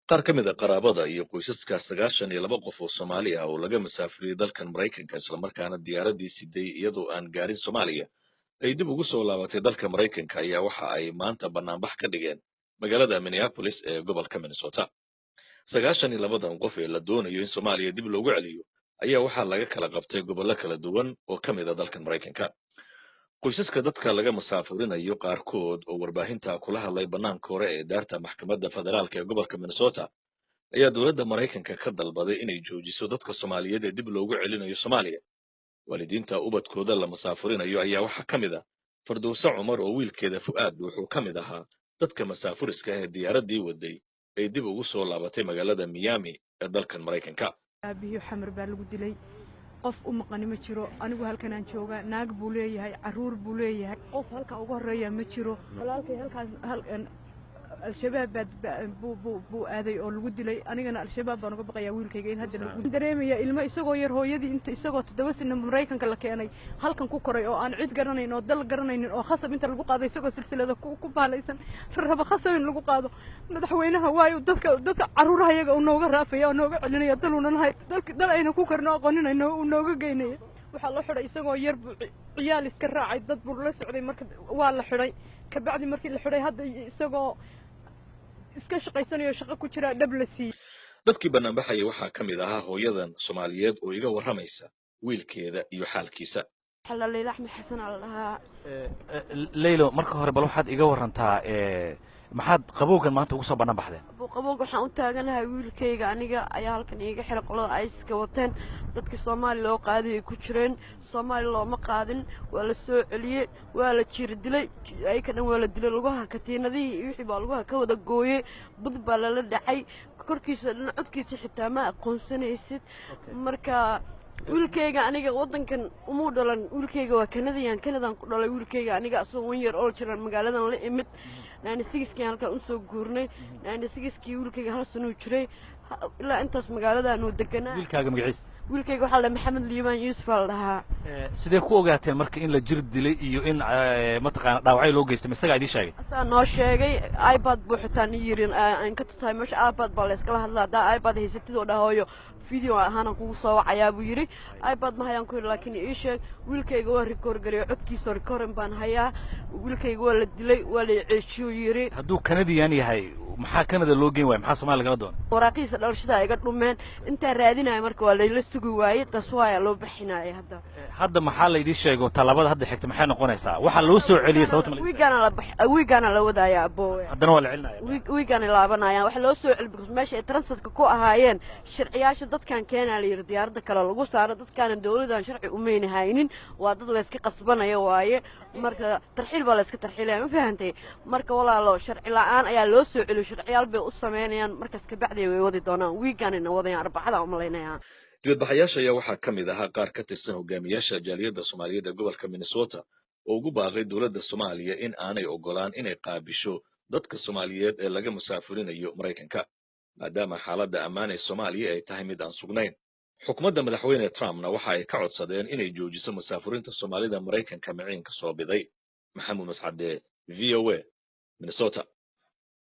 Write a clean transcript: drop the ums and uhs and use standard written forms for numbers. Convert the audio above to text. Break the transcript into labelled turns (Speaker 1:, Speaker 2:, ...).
Speaker 1: qaar ka mid a qaraabada iyo qoysaska 92 qof oo Soomaali ah oo laga masaafuriyay dalkan Mareykanka isla markaana diyaaradii siday iyadoo aan gaarin Soomaaliya ay dib ugu soo laabatay dalka Mareykanka ayaa waxa ay maanta banaanbax ka dhigeen magaalada Minneapolis ee gobolka Minnesota. 92 qof ee la doonayo in Soomaaliya dib loogu celiyo ayaa waxaa laga kala qabtay gobollo kala duwan oo ka mid a dalkan Mareykanka. qoysaska dadka laga masaafurinayo qaarkood oo warbaahinta kula hadlay bannaanka hore ee daarta maxkamadda federaalka ee gobolka Minnesota ayaa dowladda Mareykanka ka dalbaday inay joojiso dadka Soomaaliyeed ee dib loogu celinayo Soomaaliya. waalidiinta ubadkooda la masaafurinayo ayaa waxaa ka mid ah Fardowsa Cumar oo wiilkeeda Fu'aad wuxuu ka mid ahaa dadka masaafuriska ah ee diyaaraddii waday ay dib ugu soo laabatay magaalada Miami ee dalkan Mareykanka.
Speaker 2: aabiyo xamar baa lagu dilay qof u maqani ma jiro anigu halkan aan joogaa naag buu leeyahay caruur buu leeyahay qof halka ugu horeeya ma jiro walaalkay halkaas al-shabaab buu aaday oo lagu dilay anigana al-shabaab baan uga baqayaa wiilkayga in hadda lagu dareemaya ilmo isagoo yar hooyadii inta isagoo 7 sano Mareykanka la keenay halkan ku koray oo aan cid garanayn oo dal garanaynin oo khasab inta lagu qaaday isagoo silsilada ku baalaysan raba khasab in lagu qaado madaxweynaha waayo dadka caruuraha iyaga uu nooga raafaya oo nooga celinaya daluna lahay dal ayna ku karno aqooninayno uu nooga geynaya waxa la xiray isagoo yar ciyaal iska raacay dad buu la socday marka waa la xiray ka bacdi markii la xiray hadda isagoo iska shaqaysanayo shaqo ku jira dhab la siiyay.
Speaker 1: dadkii banaanbaxaya waxaa ka mid ahaa hooyadan Soomaaliyeed oo iga warramaysa wiilkeeda iyo xaalkiisa.
Speaker 2: Xalaalay Axmed Xasan allaha
Speaker 3: Leylo marka hore bal waxaad iga warantaa maxaad qabowgan maanta ugu soo banaan baxdeen?
Speaker 2: qabowga waxaan u taaganahay wiilkayga aniga ayaa halkan iiga xiray qolada ISIS-ka wateen dadkii Soomaali loo qaaday ku jireen Soomaali looma qaadin waa la soo celiyay waa la jir dilay ay ka dhan waa la dilay lugaha katiinadii wixii baa lugaha ka wada gooyay bud baa la dhacay korkiisa codkiisa xitaa ma aqoonsanaysid marka wiilkayga aniga wadankan uma dhalan wiilkayga waa Kanadaan ku dhalay wiilkayga aniga asoo 1 year old jiran magaaladan la imid 96kii halkan u soo guurnay 96kii wiilkayga hal sano jiray ilaa intaas magaaladan uu deganaa.
Speaker 3: wiilkaaga magaciisa?
Speaker 2: wiilkayga waxa la Maxamed Liiban Yuusuf la dhahaa.
Speaker 3: sidee ku ogaateen marka in la jir dilay iyo in mataqaana dhaawacay loo geystay isaga idin sheegay?
Speaker 2: asaa noo sheegay iPad buu xitaa yirin aan ka tusay meesha iPad baa la iskala hadlaa daa iPad haysatid oo dhahooyo video ahaan kugu soo wacayaa buu yiri iPad ma hayaan ku laakiin ii sheeg wiilkayga waa record gareeyo codkiisa record baan hayaa wiilkayga waa la dilay waa la ceeshiyo yiri
Speaker 3: hadduu Kanadiyaan yahay maxaa Kanada loo geyn waay maxaa Soomaaliya laga doon?
Speaker 2: waraaqiisa dhalashada iga dhumeen inta raadinay marka waa la sugi waayay taswaaya loo bixinay
Speaker 3: hadda maxaa la idin sheego talabada hadda xigta maxay noqonaysaa waxa loo soo celiyay sababta
Speaker 2: wiigana la wadaaya aboowe
Speaker 3: haddana waa la celinaya
Speaker 2: wiigana laabanaya waxa loo soo celiyay meesha ay transitka ku ahaayeen sharciyaasha dadkan keenaa la yiri diyaaradda kale lagu saaro dadkan dawladdan sharci u meynahaynin waa dad la iska qasbanayo waaye marka tarxiil baa la iska tarxiilay ma fahantay marka walaalo sharci la'aan ayaa loo soo celiyay sharciyaal bay u sameynayaan markaas ka bacdi way wadi doonaan wiigana wadayaan arbacada u maleynayaan.
Speaker 1: dibadbaxayaasha ayaa waxaa ka mid ahaa qaar ka tirsan hogaamiyaasha jaaliyadda Soomaaliyeed ee gobolka Minnesota oo ugu baaqay dowladda Soomaaliya in aanay ogolaan inay qaabisho dadka Soomaaliyeed ee laga masaafurinayo Mareykanka maadaama xaaladda ammaan ee Soomaaliya ay tahay mid aan sugnayn. xukuumadda madaxweyne Trumpna waxa ay ka codsadeen inay joojiso masaafurinta Soomaalida Mareykanka miciinka soo biday. Maxamuud Mascade, VOA, Minnesota.